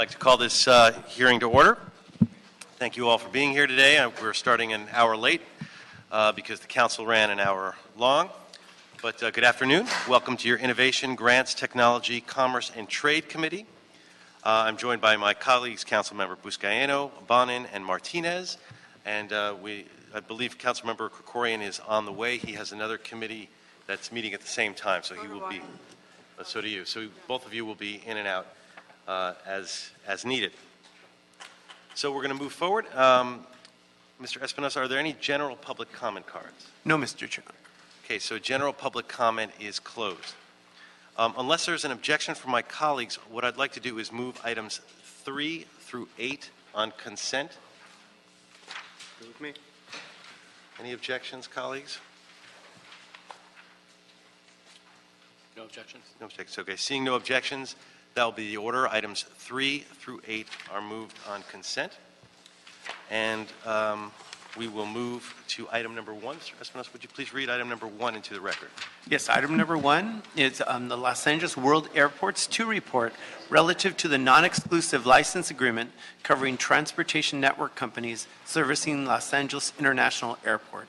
like to call this hearing to order. Thank you all for being here today. We're starting an hour late because the council ran an hour long. But good afternoon. Welcome to your Innovation, Grants, Technology, Commerce, and Trade Committee. I'm joined by my colleagues, Councilmember Buscaino, Bonin, and Martinez. And I believe Councilmember Krikorian is on the way. He has another committee that's meeting at the same time, so he will be. So do you. So both of you will be in and out as needed. So we're going to move forward. Mr. Espinosa, are there any general public comment cards? No, Mr. Chair. Okay, so general public comment is closed. Unless there's an objection from my colleagues, what I'd like to do is move items 3 through 8 on consent. With me. Any objections, colleagues? No objections. No objections. Okay, seeing no objections, that will be the order. Items 3 through 8 are moved on consent. And we will move to item number 1. Mr. Espinosa, would you please read item number 1 into the record? Yes, item number 1 is the Los Angeles World Airports 2 report relative to the non-exclusive license agreement covering transportation network companies servicing Los Angeles International Airport.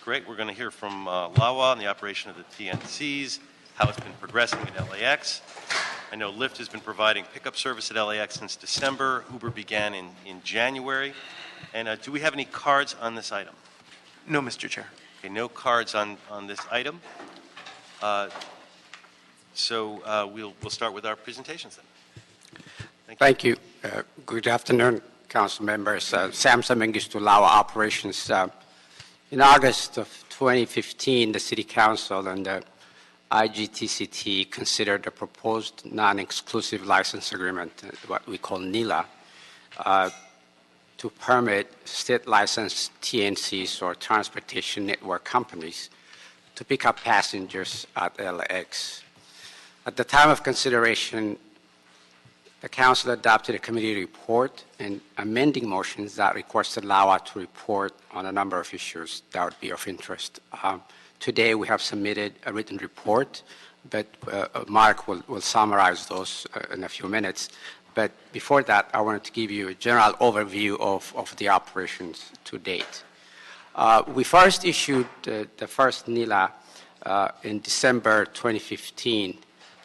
Great. We're going to hear from LAWA on the operation of the TNCs, how it's been progressing at LAX. I know Lyft has been providing pickup service at LAX since December. Uber began in January. And do we have any cards on this item? No, Mr. Chair. Okay, no cards on this item. So we'll start with our presentations then. Thank you. Good afternoon, council members. Samson Mengistu, LAWA Operations. In August of 2015, the City Council and the IGTCT considered the proposed non-exclusive license agreement, what we call NILA, to permit state-licensed TNCs or transportation network companies to pick up passengers at LAX. At the time of consideration, the Council adopted a committee report and amending motions that requested LAWA to report on a number of issues that would be of interest. Today we have submitted a written report, but Mark will summarize those in a few minutes. But before that, I wanted to give you a general overview of the operations to date. We first issued the first NILA in December 2015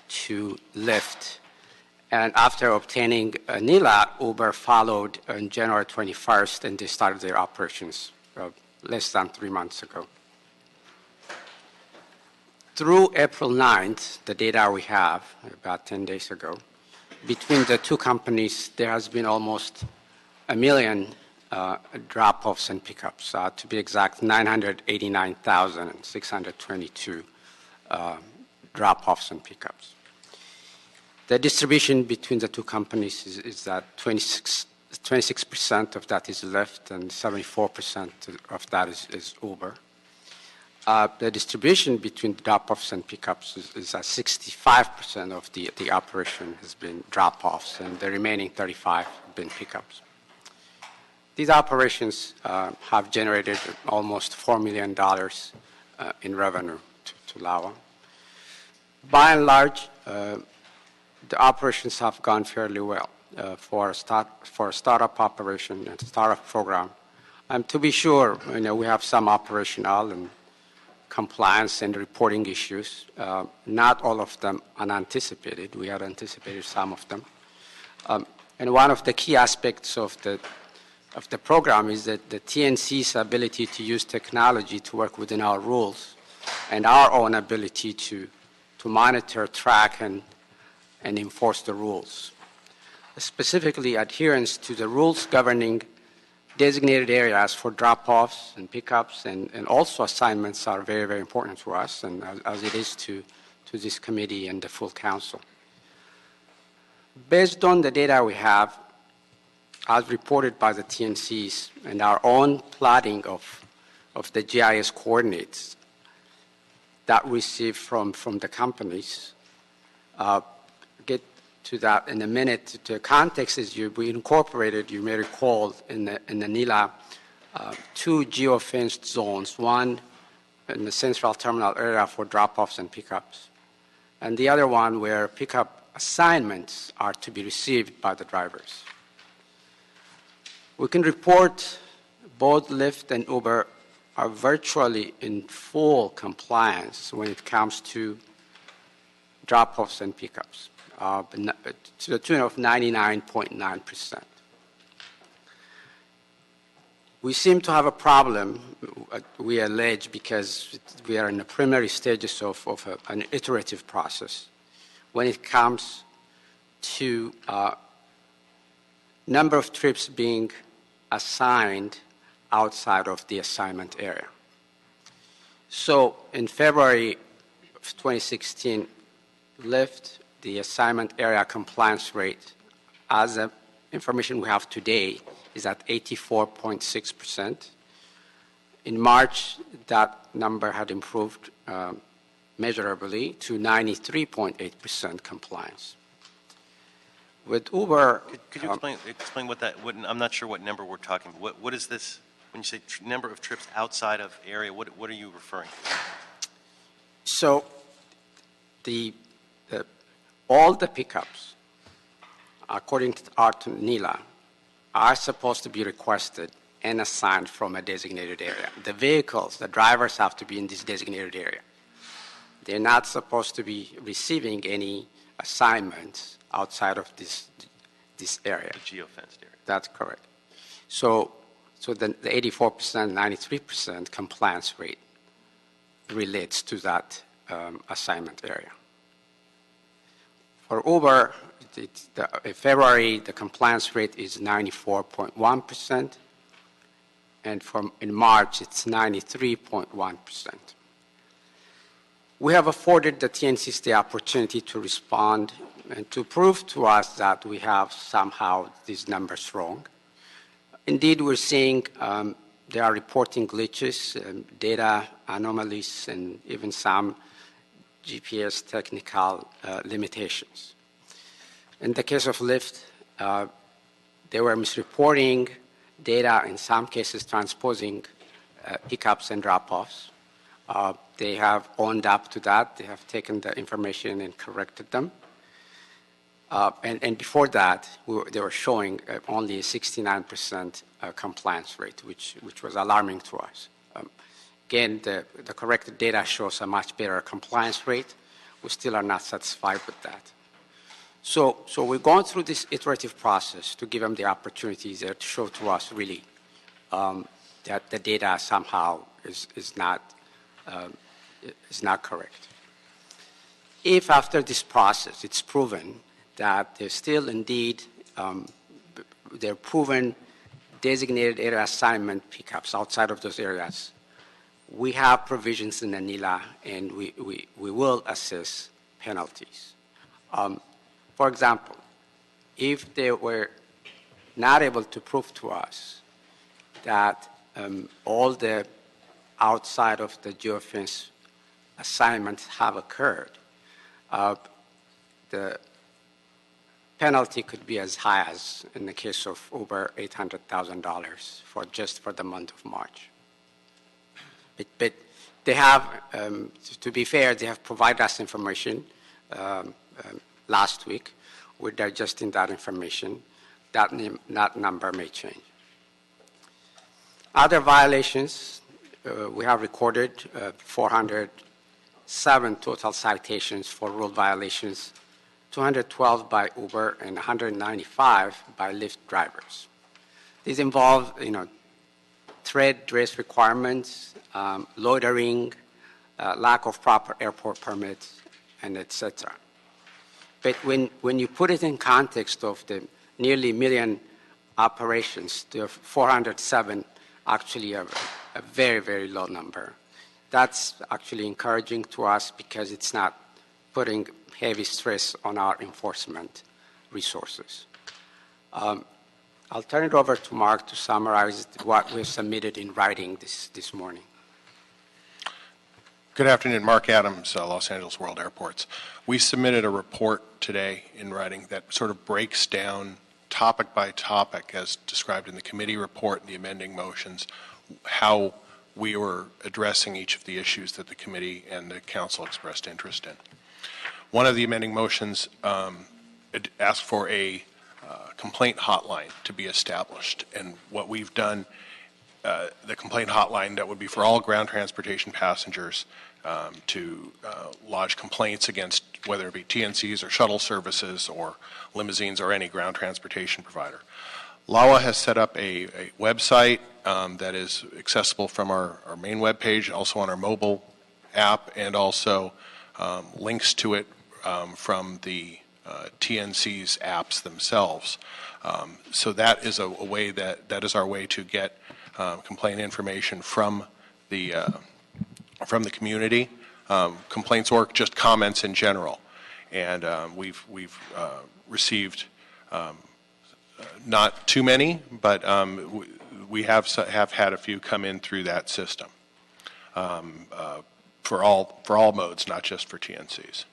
to Lyft. And after obtaining a NILA, Uber followed on January 21st, and they started their operations less than 3 months ago. Through April 9th, the data we have, about 10 days ago, between the two companies, there has been almost 1 million drop-offs and pickups. To be exact, 989,622 drop-offs and pickups. The distribution between the two companies is that 26% of that is Lyft and 74% of that is Uber. The distribution between drop-offs and pickups is that 65% of the operation has been drop-offs, and the remaining 35% have been pickups. These operations have generated almost $4 million in revenue to LAWA. By and large, the operations have gone fairly well for a startup operation and startup program. To be sure, we have some operational and compliance and reporting issues. Not all of them unanticipated. We had anticipated some of them. And one of the key aspects of the program is that the TNC's ability to use technology to work within our rules and our own ability to monitor, track, and enforce the rules. Specifically, adherence to the rules governing designated areas for drop-offs and pickups and also assignments are very, very important to us, and as it is to this committee and the full council. Based on the data we have, as reported by the TNCs and our own plotting of the GIS coordinates that we receive from the companies, get to that in a minute. The context is we incorporated, you may recall, in the NILA, 2 geofenced zones, one in the central terminal area for drop-offs and pickups, and the other one where pickup assignments are to be received by the drivers. We can report both Lyft and Uber are virtually in full compliance when it comes to drop-offs and pickups, to the tune of 99.9%. We seem to have a problem, we allege, because we are in the preliminary stages of an iterative process when it comes to number of trips being assigned outside of the assignment area. So in February of 2016, Lyft, the assignment area compliance rate, as the information we have today, is at 84.6%. In March, that number had improved measurably to 93.8% compliance. With Uber, Could you explain what that? I'm not sure what number we're talking about. What is this? When you say number of trips outside of area, what are you referring to? so all the pickups, according to Art and Nila, are supposed to be requested and assigned from a designated area. The vehicles, the drivers have to be in this designated area. They're not supposed to be receiving any assignments outside of this area. The geofenced area. That's correct. So the 84%, 93% compliance rate relates to that assignment area. For Uber, in February, the compliance rate is 94.1%, and in March, it's 93.1%. We have afforded the TNCs the opportunity to respond and to prove to us that we have somehow these numbers wrong. Indeed, we're seeing they are reporting glitches, data anomalies, and even some GPS technical limitations. In the case of Lyft, they were misreporting data, in some cases transposing pickups and drop-offs. They have owned up to that. They have taken the information and corrected them. And before that, they were showing only a 69% compliance rate, which was alarming to us. Again, the corrected data shows a much better compliance rate. We still are not satisfied with that. So we're going through this iterative process to give them the opportunities to show to us really that the data somehow is not correct. If after this process it's proven that there's still indeed they're proven designated area assignment pickups outside of those areas, we have provisions in the NILA, and we will assess penalties. For example, if they were not able to prove to us that all the outside of the geofence assignments have occurred, the penalty could be as high as, in the case of Uber, $800,000 for the month of March. But they have, to be fair, they have provided us information last week. We're digesting that information. That number may change. Other violations, we have recorded 407 total citations for rule violations, 212 by Uber and 195 by Lyft drivers. These involve, tread dress requirements, loitering, lack of proper airport permits, and etc. But when you put it in context of the nearly 1 million operations, the 407 actually a very, very low number. That's actually encouraging to us because it's not putting heavy stress on our enforcement resources. I'll turn it over to Mark to summarize what we've submitted in writing this morning. Good afternoon. Mark Adams, Los Angeles World Airports. We submitted a report today in writing that sort of breaks down topic by topic, as described in the committee report and the amending motions, how we were addressing each of the issues that the committee and the council expressed interest in. One of the amending motions asked for a complaint hotline to be established. And what we've done, the complaint hotline that would be for all ground transportation passengers to lodge complaints against whether it be TNCs or shuttle services or limousines or any ground transportation provider. LAWA has set up a website that is accessible from our main webpage, also on our mobile app, and also links to it from the TNC's apps themselves. So that is a way that is our way to get complaint information from the community, complaints or just comments in general. And we've received not too many, but we have had a few come in through that system for all modes, not just for TNCs.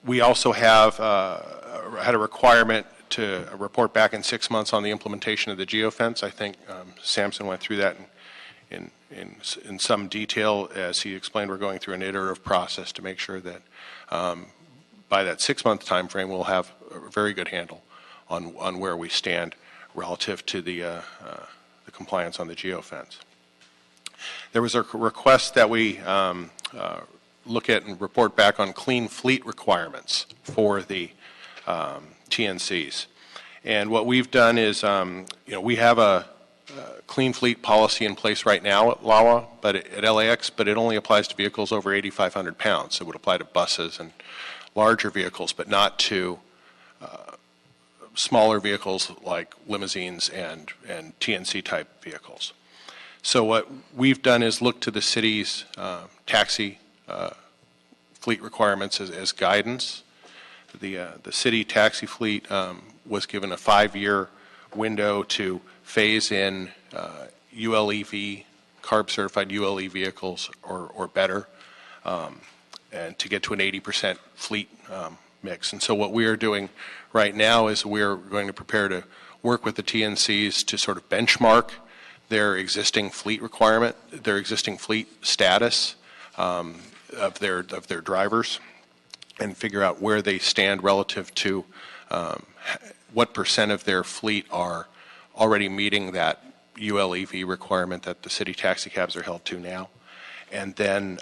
We also have had a requirement to report back in 6 months on the implementation of the geofence. I think Samson went through that in some detail. As he explained, we're going through an iterative process to make sure that by that 6-month time frame, we'll have a very good handle on where we stand relative to the compliance on the geofence. There was a request that we look at and report back on clean fleet requirements for the TNCs. And what we've done is, we have a clean fleet policy in place right now at LAWA, but at LAX, but it only applies to vehicles over 8,500 pounds. So it would apply to buses and larger vehicles, but not to smaller vehicles like limousines and TNC type vehicles. So what we've done is look to the city's taxi fleet requirements as guidance. The city taxi fleet was given a 5-year window to phase in ULEV, CARB-certified ULE vehicles or better, and to get to an 80% fleet mix. And so what we are doing right now is we're going to prepare to work with the TNCs to sort of benchmark their existing fleet requirement, their existing fleet status of their drivers, and figure out where they stand relative to what percent of their fleet are already meeting that ULEV requirement that the city taxi cabs are held to now, and then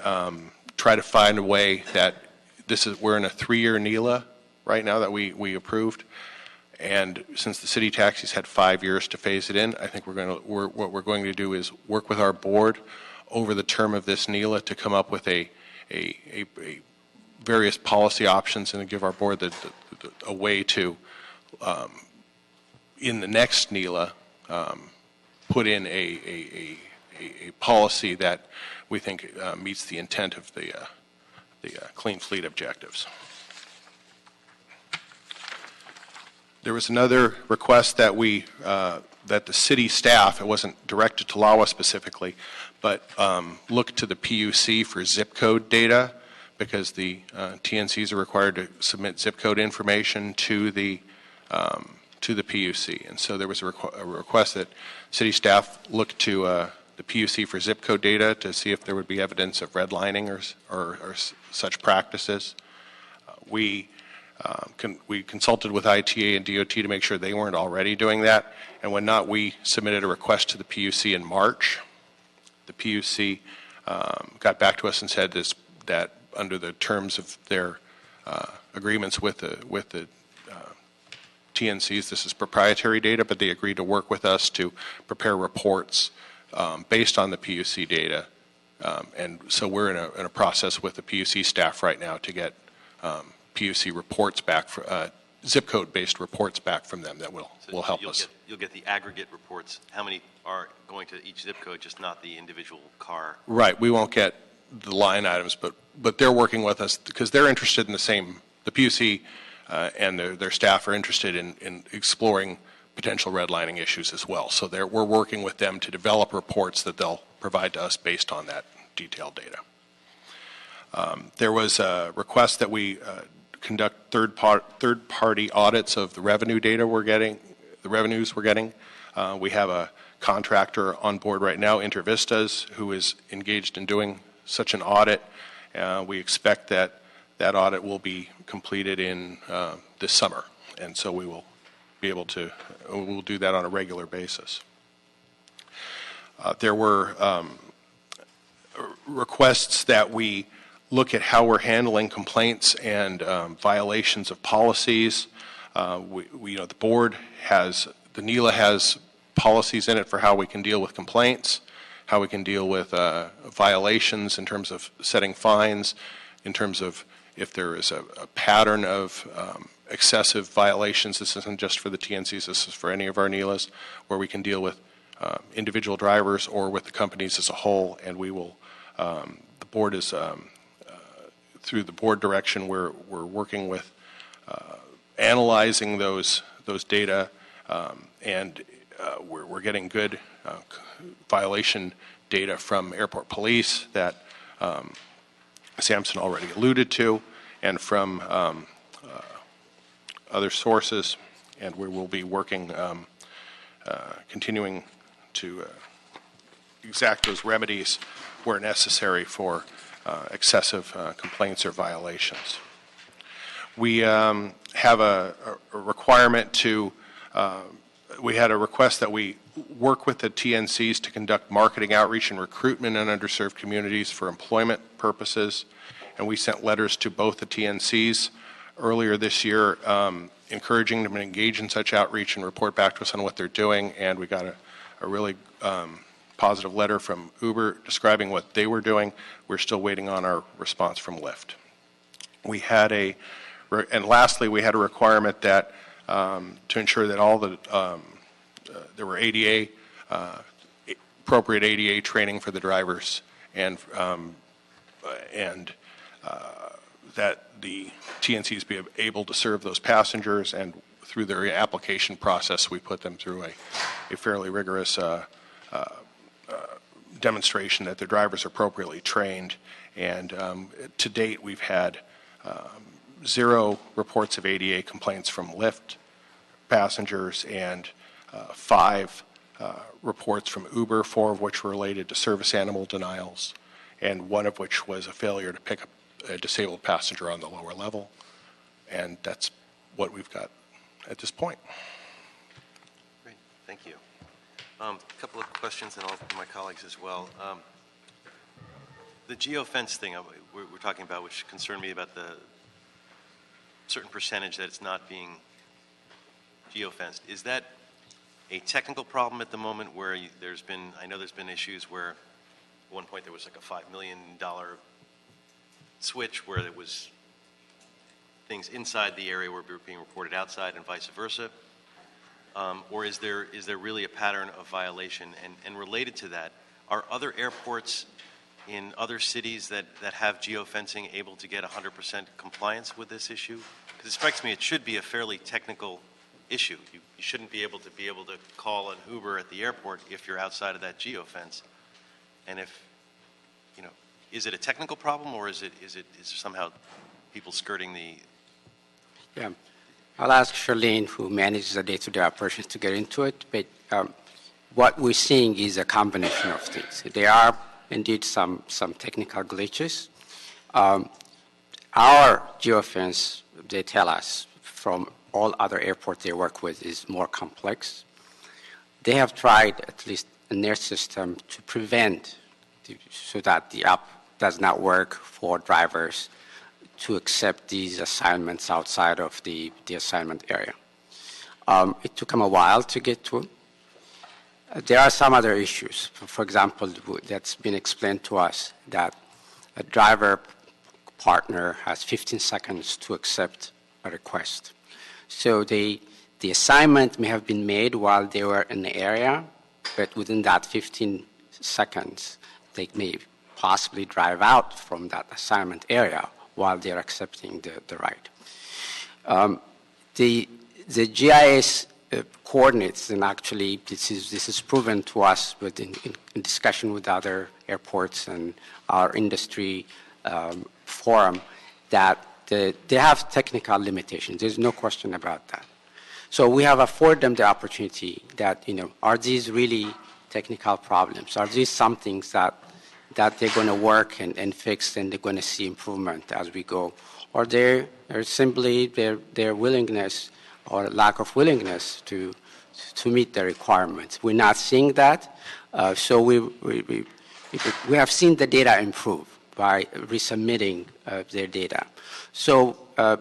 try to find a way that we're in a 3-year NELA right now that we approved, and since the city taxis had 5 years to phase it in, I think what we're going to do is work with our board over the term of this NELA to come up with a various policy options and give our board a way to in the next NELA put in a policy that we think meets the intent of the clean fleet objectives. There was another request that that the city staff, it wasn't directed to LAWA specifically, but look to the PUC for zip code data, because the TNCs are required to submit zip code information to the PUC. And so there was a request that city staff look to the PUC for zip code data to see if there would be evidence of redlining or such practices. We consulted with ITA and DOT to make sure they weren't already doing that, and when not, we submitted a request to the PUC in March. The PUC got back to us and said that under the terms of their agreements with the TNCs, this is proprietary data, but they agreed to work with us to prepare reports based on the PUC data, and so we're in a process with the PUC staff right now to get PUC reports back, zip code based reports back from them that will help us. You'll get the aggregate reports. How many are going to each zip code, just not the individual car? Right. We won't get the line items, but they're working with us because they're interested in the same. The PUC and their staff are interested in exploring potential redlining issues as well. So we're working with them to develop reports that they'll provide to us based on that detailed data. There was a request that we conduct third-party audits of the revenue data we're getting, the revenues we're getting. We have a contractor on board right now, InterVistas, who is engaged in doing such an audit. We expect that that audit will be completed in this summer, and so we will be able to, we'll do that on a regular basis. There were requests that we look at how we're handling complaints and violations of policies. The board has, the NELA has policies in it for how we can deal with complaints, how we can deal with violations in terms of setting fines, in terms of if there is a pattern of excessive violations. This isn't just for the TNCs, this is for any of our NELAs, where we can deal with individual drivers or with the companies as a whole, and we will, the board is, through the board direction, we're working with analyzing those data, and we're getting good violation data from airport police that Samson already alluded to, and from other sources, and we will be working, continuing to exact those remedies where necessary for excessive complaints or violations. We have a requirement to, we had a request that we work with the TNCs to conduct marketing outreach and recruitment in underserved communities for employment purposes, and we sent letters to both the TNCs earlier this year encouraging them to engage in such outreach and report back to us on what they're doing, and we got a really positive letter from Uber describing what they were doing. We're still waiting on our response from Lyft. We had and lastly, we had a requirement that to ensure that all the there were ADA appropriate ADA training for the drivers, and that the TNCs be able to serve those passengers, and through their application process, we put them through a fairly rigorous demonstration that the drivers are appropriately trained. And to date, we've had 0 reports of ADA complaints from Lyft passengers, and 5 reports from Uber, 4 of which were related to service animal denials, and 1 of which was a failure to pick up a disabled passenger on the lower level. And that's what we've got at this point. Great, thank you. A couple of questions, and I'll for my colleagues as well. The geofence thing we're talking about, which concerned me about the certain percentage that it's not being geofenced, is that a technical problem at the moment where there's been, I know there's been issues where at one point there was like a $5 million switch where there was things inside the area were being reported outside and vice versa? Or is there really a pattern of violation? And related to that, are other airports in other cities that have geofencing able to get 100% compliance with this issue? Because it strikes me it should be a fairly technical issue. You shouldn't be able to call an Uber at the airport if you're outside of that geofence. And if, is it a technical problem, or is there somehow people skirting the? Yeah, I'll ask Charlene, who manages the day-to-day operations, to get into it. But what we're seeing is a combination of things. There are indeed some technical glitches. Our geofence, they tell us, from all other airports they work with, is more complex. They have tried, at least in their system, to prevent so that the app does not work for drivers to accept these assignments outside of the assignment area. It took them a while to get to. There are some other issues. For example, that's been explained to us that a driver partner has 15 seconds to accept a request. So the assignment may have been made while they were in the area, but within that 15 seconds, they may possibly drive out from that assignment area while they're accepting the ride. The GIS coordinates, and actually this is proven to us in discussion with other airports and our industry forum, that they have technical limitations. There's no question about that. So we have afforded them the opportunity that, are these really technical problems? Are these some things that they're going to work and fix, and they're going to see improvement as we go or simply their willingness or lack of willingness to meet the requirements. We're not seeing that, so we have seen the data improve by resubmitting their data. So our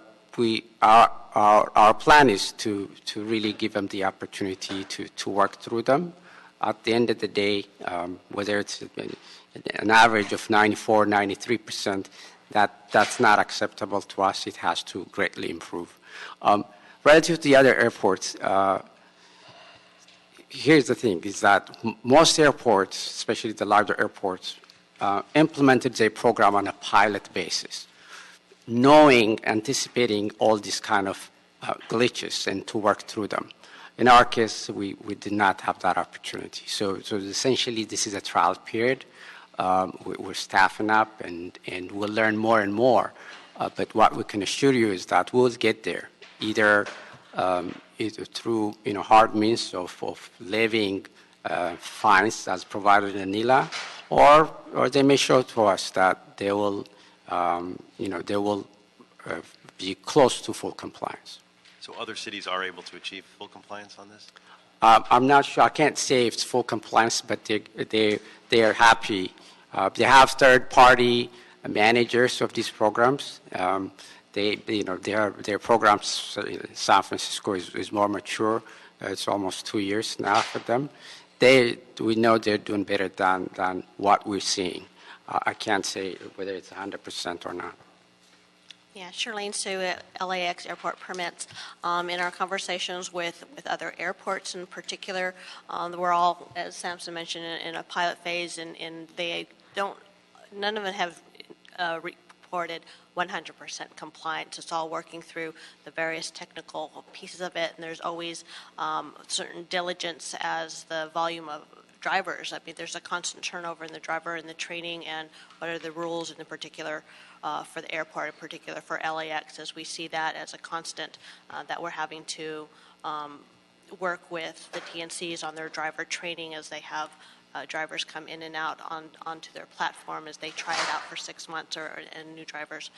plan is to really give them the opportunity to work through them. At the end of the day, whether it's an average of 94, 93%, that's not acceptable to us. It has to greatly improve. Relative to the other airports, here's the thing, is that most airports, especially the larger airports, implemented their program on a pilot basis, anticipating all these kind of glitches and to work through them. In our case, we did not have that opportunity. So essentially, this is a trial period. We're staffing up, and we'll learn more and more. But what we can assure you is that we'll get there, either through hard means of levying fines as provided in NILA, or they may show to us that they will be close to full compliance. So other cities are able to achieve full compliance on this? I'm not sure. I can't say if it's full compliance, but they are happy. They have third-party managers of these programs. Their programs in San Francisco is more mature. It's almost 2 years now for them. We know they're doing better than what we're seeing. I can't say whether it's 100% or not. Yeah, Charlene Sue at LAX Airport Permits. In our conversations with other airports in particular, we're all, as Samson mentioned, in a pilot phase, and none of them have reported 100% compliance. It's all working through the various technical pieces of it, and there's always certain diligence as the volume of drivers. I mean, there's a constant turnover in the driver and the training, and what are the rules in the particular for the airport, in particular for LAX, as we see that as a constant that we're having to work with the TNCs on their driver training as they have drivers come in and out onto their platform as they try it out for 6 months and new drivers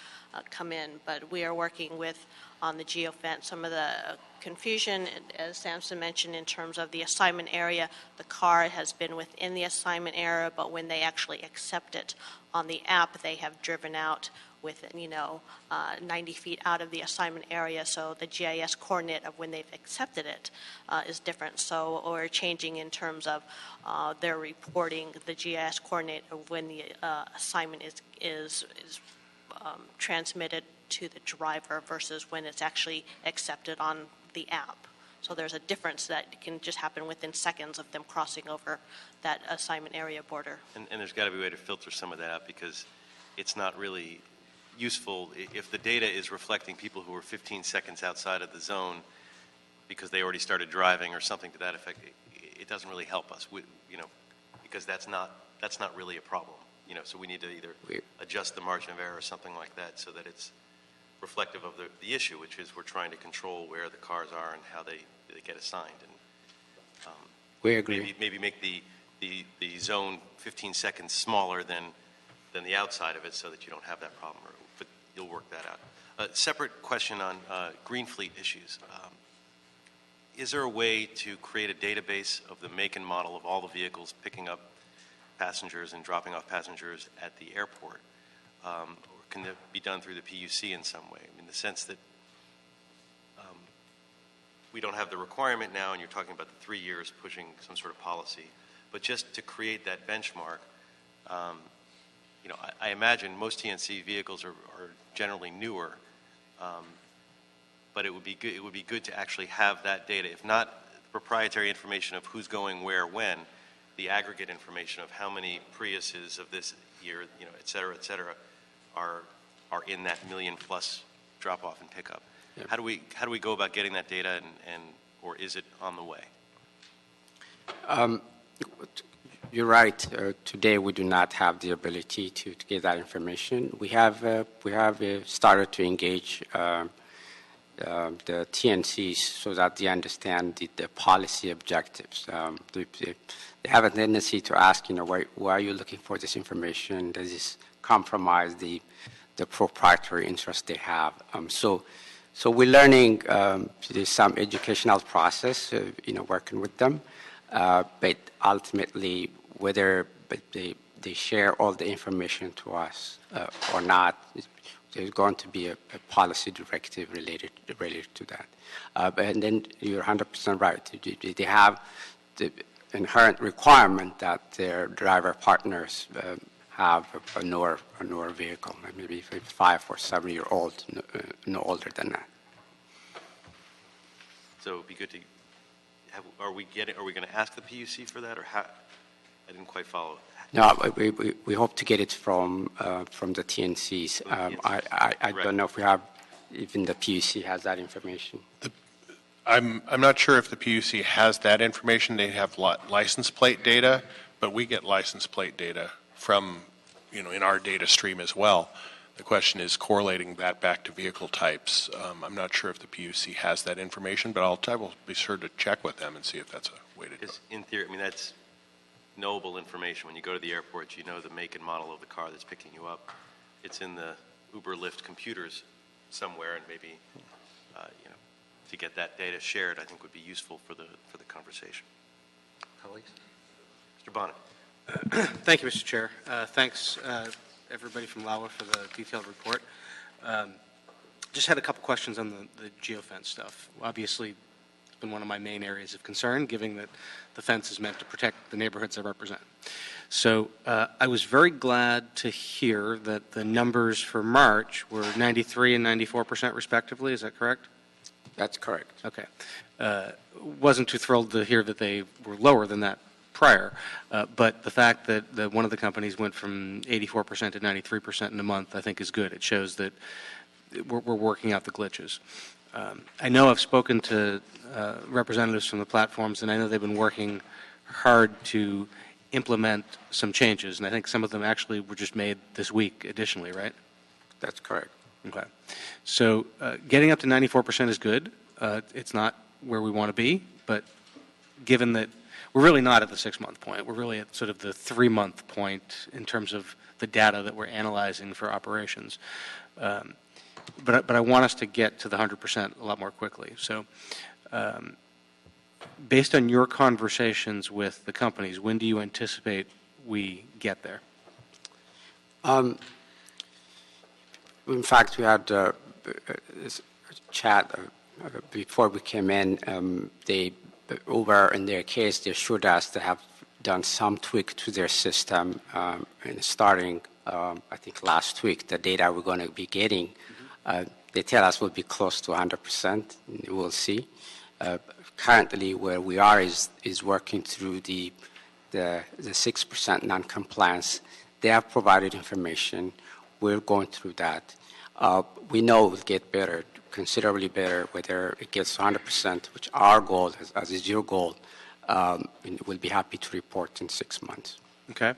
come in. But we are working with, on the geofence, some of the confusion, as Samson mentioned, in terms of the assignment area. The car has been within the assignment area, but when they actually accept it on the app, they have driven out with 90 feet out of the assignment area, so the GIS coordinate of when they've accepted it is different. So we're changing in terms of their reporting the GIS coordinate of when the assignment is transmitted to the driver versus when it's actually accepted on the app. So there's a difference that can just happen within seconds of them crossing over that assignment area border. And there's got to be a way to filter some of that out, because it's not really useful if the data is reflecting people who are 15 seconds outside of the zone because they already started driving or something to that effect. It doesn't really help us, because that's not really a problem. So we need to either adjust the margin of error or something like that so that it's reflective of the issue, which is we're trying to control where the cars are and how they get assigned. And we agree. Maybe make the zone 15 seconds smaller than the outside of it so that you don't have that problem, but you'll work that out. A separate question on green fleet issues. Is there a way to create a database of the make and model of all the vehicles picking up passengers and dropping off passengers at the airport? Or can that be done through the PUC in some way? In the sense that we don't have the requirement now, and you're talking about the 3 years pushing some sort of policy, but just to create that benchmark. I imagine most TNC vehicles are generally newer, but it would be good to actually have that data, if not proprietary information of who's going where when, the aggregate information of how many Priuses of this year, et cetera, are in that million-plus drop-off and pickup. Yep. How do we go about getting that data, or is it on the way? You're right. Today we do not have the ability to get that information. We have started to engage the TNCs so that they understand the policy objectives. They have a tendency to ask, why are you looking for this information? Does this compromise the the proprietary interest they have. So we're learning. There's some educational process, working with them, but ultimately, whether they share all the information to us or not, there's going to be a policy directive related to that. And then you're 100% right. They have the inherent requirement that their driver partners have a newer vehicle, maybe 5 or 7 year old, no older than that. So it'd be good to have, are we going to ask the PUC for that, or how? I didn't quite follow. No, we hope to get it from the TNCs. I don't know if we have, even the PUC has that information. I'm not sure if the PUC has that information. They have license plate data, but we get license plate data from, in our data stream as well. The question is correlating that back to vehicle types. I'm not sure if the PUC has that information, but I will be sure to check with them and see if that's a way to do it. Because in theory, that's knowable information. When you go to the airport, you know the make and model of the car that's picking you up. It's in the Uber Lyft computers somewhere, and maybe to get that data shared, I think would be useful for the conversation. Colleagues, Mr. Bonnet. Thank you, Mr. Chair. Thanks, everybody from LAWA for the detailed report. Just had a couple questions on the geofence stuff. Obviously, it's been one of my main areas of concern, given that the fence is meant to protect the neighborhoods I represent. So I was very glad to hear that the numbers for March were 93% and 94% respectively. Is that correct? That's correct. Okay. Wasn't too thrilled to hear that they were lower than that prior, but the fact that one of the companies went from 84% to 93% in a month, I think, is good. It shows that we're working out the glitches. I know I've spoken to representatives from the platforms, and I know they've been working hard to implement some changes, and I think some of them actually were just made this week additionally, right? That's correct. Okay. So getting up to 94% is good. It's not where we want to be, but given that we're really not at the 6-month point, we're really at sort of the 3-month point in terms of the data that we're analyzing for operations. But I want us to get to the 100% a lot more quickly. So based on your conversations with the companies, when do you anticipate we get there? In fact, we had this chat before we came in. Uber, in their case, they assured us they have done some tweak to their system, and starting, I think, last week. The data we're going to be getting, they tell us will be close to 100%. We'll see. Currently, where we are is working through the 6% non-compliance. They have provided information. We're going through that. We know it will get better, considerably better, whether it gets 100%, which our goal, as is your goal, we'll be happy to report in 6 months. Okay.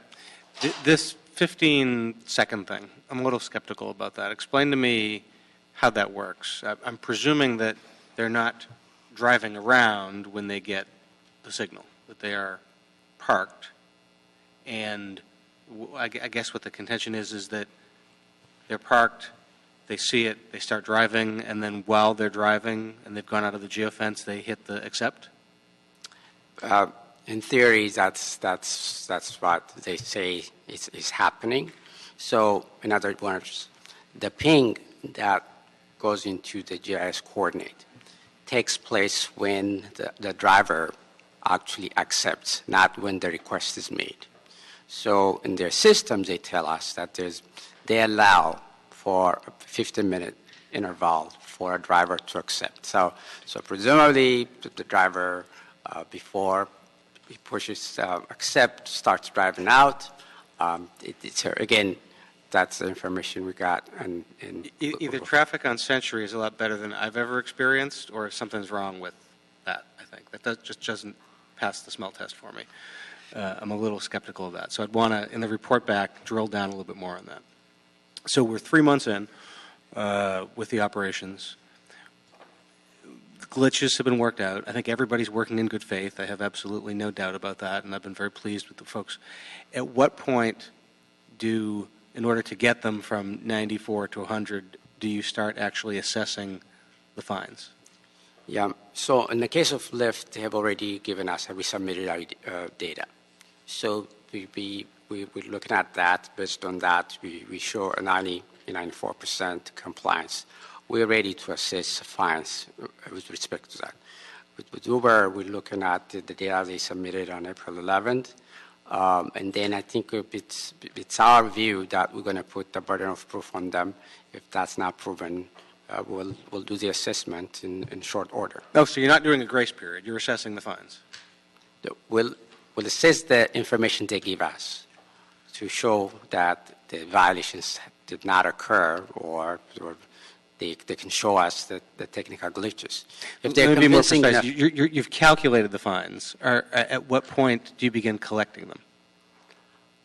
This 15-second thing, I'm a little skeptical about that. Explain to me how that works. I'm presuming that they're not driving around when they get the signal, that they are parked. And I guess what the contention is that they're parked, they see it, they start driving, and then while they're driving and they've gone out of the geofence, they hit the accept? In theory, that's what they say is happening. So, in other words, the ping that goes into the GIS coordinate takes place when the driver actually accepts, not when the request is made. So, in their systems, they tell us that they allow for a 15-minute interval for a driver to accept. So presumably, the driver, before he pushes accept, starts driving out. Again, that's the information we got. And either traffic on Century is a lot better than I've ever experienced, or something's wrong with that, I think. That just doesn't pass the smell test for me. I'm a little skeptical of that. So I'd want to, in the report back, drill down a little bit more on that. So we're 3 months in with the operations. The glitches have been worked out. I think everybody's working in good faith. I have absolutely no doubt about that, and I've been very pleased with the folks. At what point do in order to get them from 94 to 100, do you start actually assessing the fines? Yeah, so in the case of Lyft, they have already given us, we submitted our data. So we're looking at that. Based on that, we show a 94% compliance. We're ready to assess fines with respect to that. With Uber, we're looking at the data they submitted on April 11th. And then I think it's our view that we're going to put the burden of proof on them. If that's not proven, we'll do the assessment in short order. Oh, so you're not doing a grace period. You're assessing the fines. We'll assess the information they give us to show that the violations did not occur, or they can show us the technical glitches. If they're Let me be more convincing precise. enough, You've calculated the fines. At what point do you begin collecting them?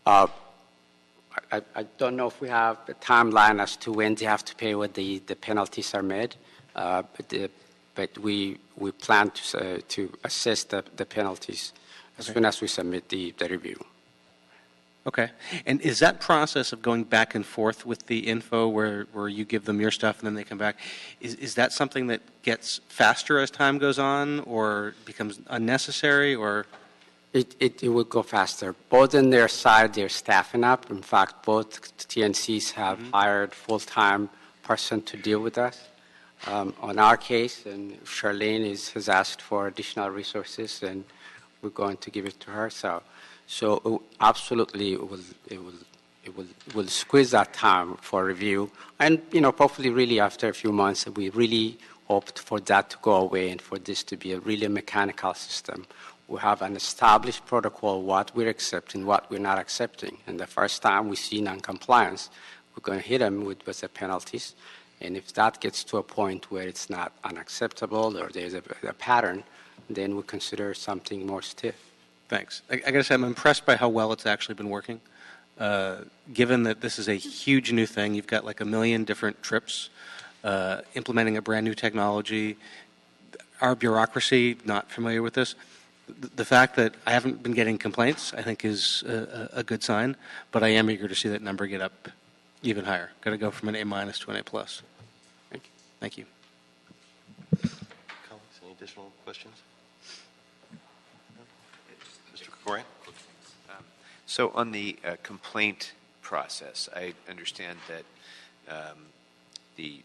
I don't know if we have a timeline as to when they have to pay what the penalties are made, but we plan to assess the penalties as soon as we submit the review. Okay. And is that process of going back and forth with the info where you give them your stuff and then they come back, is that something that gets faster as time goes on or becomes unnecessary, or? It will go faster. Both on their side, they're staffing up. In fact, both TNCs have hired full-time person to deal with us. On our case, and Charlene has asked for additional resources, and we're going to give it to her. So absolutely, it will squeeze that time for review. And, hopefully really after a few months, we really hoped for that to go away and for this to be a really mechanical system. We have an established protocol, what we're accepting, what we're not accepting. And the first time we see non-compliance, we're going to hit them with the penalties. And if that gets to a point where it's not unacceptable or there's a pattern, then we consider something more stiff. Thanks. I got to say, I'm impressed by how well it's actually been working. Given that this is a huge new thing, you've got like 1 million different trips, implementing a brand new technology. Our bureaucracy, not familiar with this. The fact that I haven't been getting complaints, I think, is a good sign. But I am eager to see that number get up even higher. Got to go from an A- to an A+. Thank you. Colleagues, any additional questions? Mr. Krikorian? So on the complaint process, I understand that the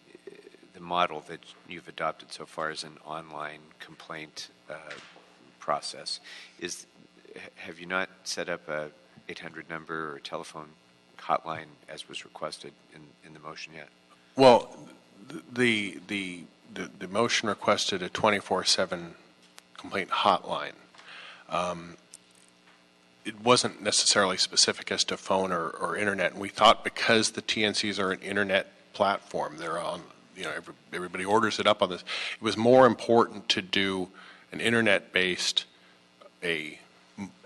model that you've adopted so far is an online complaint process. Have you not set up a 800 number or telephone hotline as was requested in the motion yet? Well, the motion requested a 24/7 complaint hotline. It wasn't necessarily specific as to phone or internet. And we thought because the TNCs are an internet platform, they're on, everybody orders it up on this. It was more important to do an internet-based, an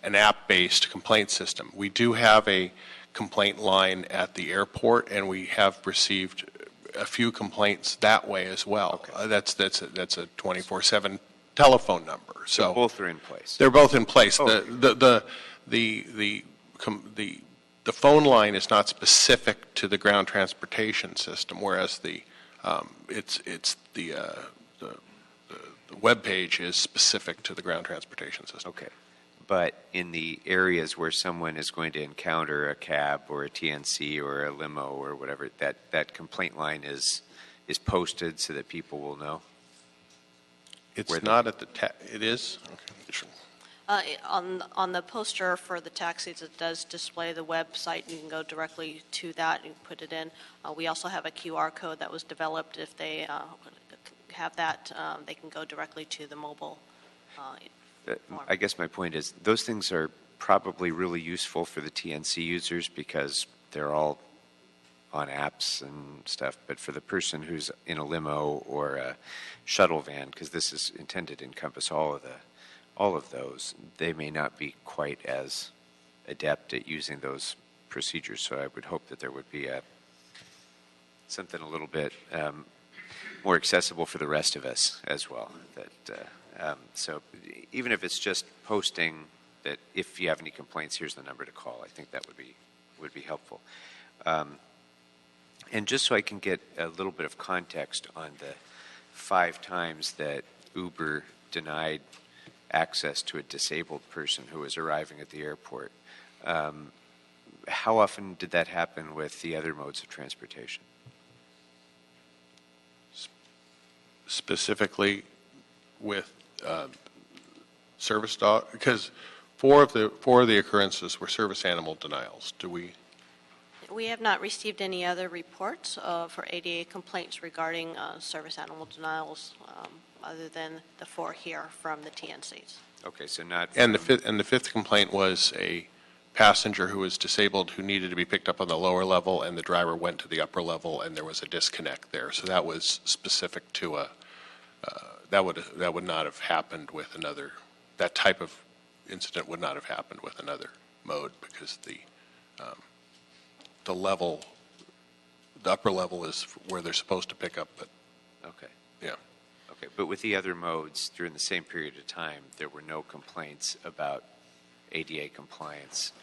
app-based complaint system. We do have a complaint line at the airport, and we have received a few complaints that way as well. Okay. That's a 24/7 telephone number. So both are in place. They're both in place. Oh. The phone line is not specific to the ground transportation system, whereas the web page is specific to the ground transportation system. Okay. But in the areas where someone is going to encounter a cab or a TNC or a limo or whatever, that complaint line is posted so that people will know? It's not at the it is? Okay, sure. On the poster for the taxis, it does display the website. You can go directly to that and put it in. We also have a QR code that was developed. If they have that, they can go directly to the mobile form. I guess my point is those things are probably really useful for the TNC users because they're all on apps and stuff. But for the person who's in a limo or a shuttle van, because this is intended to encompass all of those, they may not be quite as adept at using those procedures. So I would hope that there would be something a little bit more accessible for the rest of us as well. So even if it's just posting that if you have any complaints, here's the number to call, I think that would be helpful. And just so I can get a little bit of context on the 5 times that Uber denied access to a disabled person who was arriving at the airport, how often did that happen with the other modes of transportation? Specifically with service dog, because four of the occurrences were service animal denials. Do we? We have not received any other reports for ADA complaints regarding service animal denials other than the 4 here from the TNCs. Okay, so not. And the fifth complaint was a passenger who was disabled who needed to be picked up on the lower level, and the driver went to the upper level, and there was a disconnect there. So that was specific to a that would not have happened with another. That type of incident would not have happened with another mode because the level, the upper level is where they're supposed to pick up. But Okay. yeah. Okay, but with the other modes, during the same period of time, there were no complaints about ADA compliance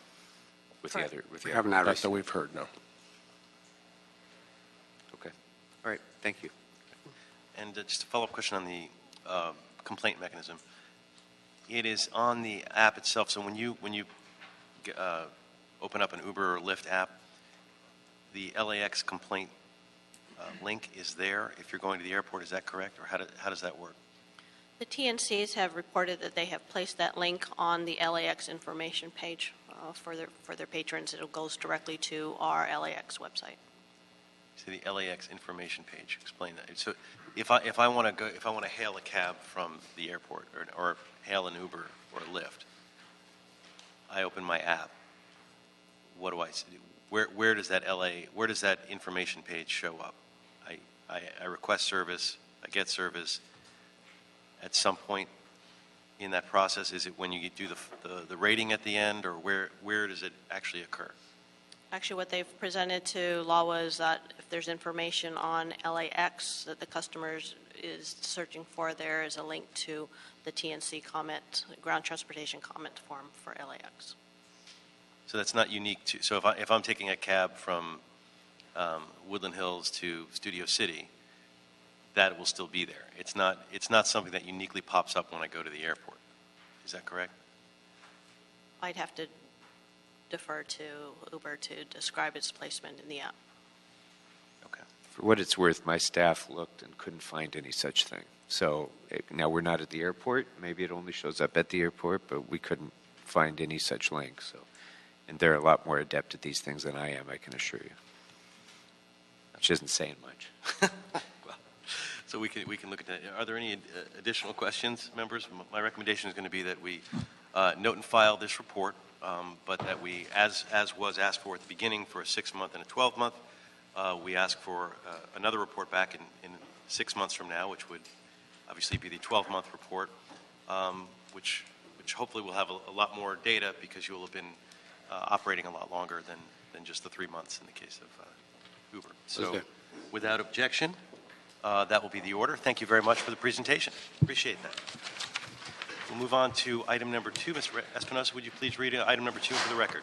with the Correct. other. With We the have other. not Not received. that we've heard, no. Okay. All right. Thank you. And just a follow-up question on the complaint mechanism. It is on the app itself. So when you open up an Uber or Lyft app, the LAX complaint link is there if you're going to the airport. Is that correct, or how does that work? The TNCs have reported that they have placed that link on the LAX information page for their patrons. It goes directly to our LAX website. To the LAX information page. Explain that. So if I want to hail a cab from the airport or hail an Uber or a Lyft, I open my app. What do I see? Where does that information page show up? I request service. I get service. At some point in that process, is it when you do the rating at the end, or where does it actually occur? Actually, what they've presented to LAWA is that if there's information on LAX that the customer is searching for, there is a link to the TNC comment, ground transportation comment form for LAX. So that's not unique to. So if I'm taking a cab from Woodland Hills to Studio City, that will still be there. It's not something that uniquely pops up when I go to the airport. Is that correct? I'd have to defer to Uber to describe its placement in the app. Okay. For what it's worth, my staff looked and couldn't find any such thing. So now we're not at the airport. Maybe it only shows up at the airport, but we couldn't find any such link. So, and they're a lot more adept at these things than I am, I can assure you. Which isn't saying much. So we can look at that. Are there any additional questions, members? My recommendation is going to be that we note and file this report, but that we, as was asked for at the beginning, for a 6-month and a 12-month, we ask for another report back in 6 months from now, which would obviously be the 12-month report, which hopefully will have a lot more data because you will have been operating a lot longer than just the 3 months in the case of Uber. So without objection, that will be the order. Thank you very much for the presentation. Appreciate that. We'll move on to item number 2. Mr. Espinosa, would you please read item number 2 for the record?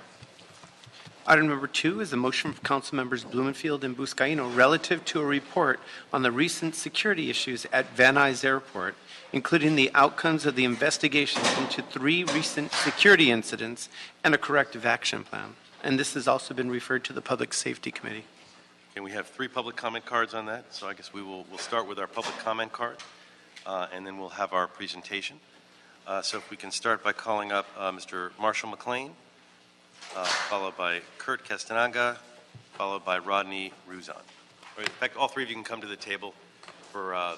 Item number 2 is a motion from Council Members Blumenfield and Buscaino relative to a report on the recent security issues at Van Nuys Airport, including the outcomes of the investigations into 3 recent security incidents and a corrective action plan. And this has also been referred to the Public Safety Committee. And we have 3 public comment cards on that, so I guess we'll start with our public comment card, and then we'll have our presentation. So if we can start by calling up Mr. Marshall McLean, followed by Kurt Castananga, followed by Rodney Ruzon. In fact, all 3 of you can come to the table for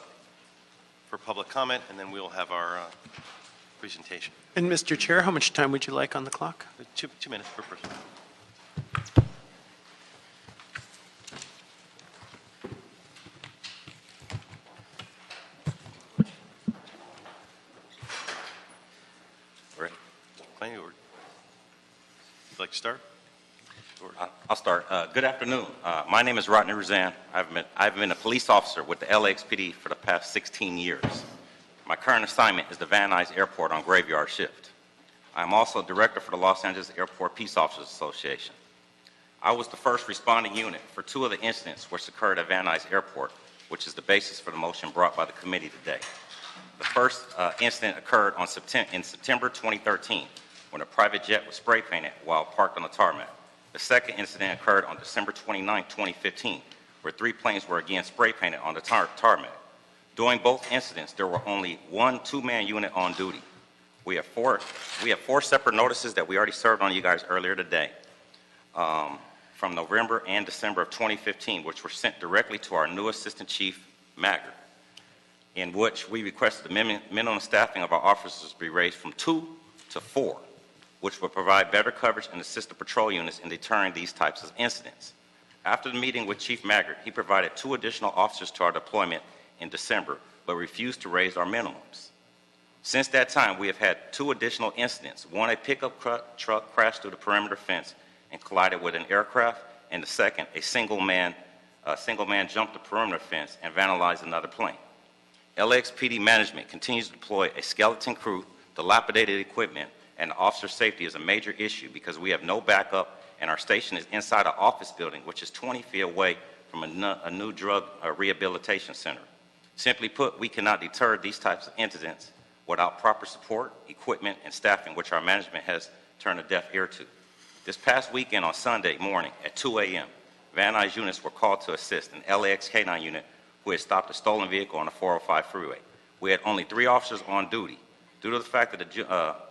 public comment, and then we'll have our presentation. And Mr. Chair, how much time would you like on the clock? 2 minutes per person. Planning board. You'd like to start? I'll start. Good afternoon. My name is Rodney Ruzan. I've been a police officer with the LAXPD for the past 16 years. My current assignment is the Van Nuys Airport on graveyard shift. I'm also director for the Los Angeles Airport Peace Officers Association. I was the first responding unit for 2 of the incidents which occurred at Van Nuys Airport, which is the basis for the motion brought by the committee today. The first incident occurred in September 2013 when a private jet was spray painted while parked on the tarmac. The second incident occurred on December 29, 2015, where 3 planes were again spray painted on the tarmac. During both incidents, there were only 1 2-man unit on duty. We have 4 separate notices that we already served on you guys earlier today from November and December of 2015, which were sent directly to our new Assistant Chief, Maggard, in which we requested the minimum staffing of our officers be raised from 2 to 4, which will provide better coverage and assist the patrol units in deterring these types of incidents. After the meeting with Chief Maggard, he provided 2 additional officers to our deployment in December, but refused to raise our minimums. Since that time, we have had 2 additional incidents. One, a pickup truck crashed through the perimeter fence and collided with an aircraft, and the second, a single man jumped the perimeter fence and vandalized another plane. LAXPD management continues to deploy a skeleton crew, dilapidated equipment, and officer safety is a major issue because we have no backup, and our station is inside an office building, which is 20 feet away from a new drug rehabilitation center. Simply put, we cannot deter these types of incidents without proper support, equipment, and staffing, which our management has turned a deaf ear to. This past weekend on Sunday morning at 2 a.m., Van Nuys units were called to assist an LAX K-9 unit who had stopped a stolen vehicle on the 405 freeway. We had only 3 officers on duty. Due to the fact that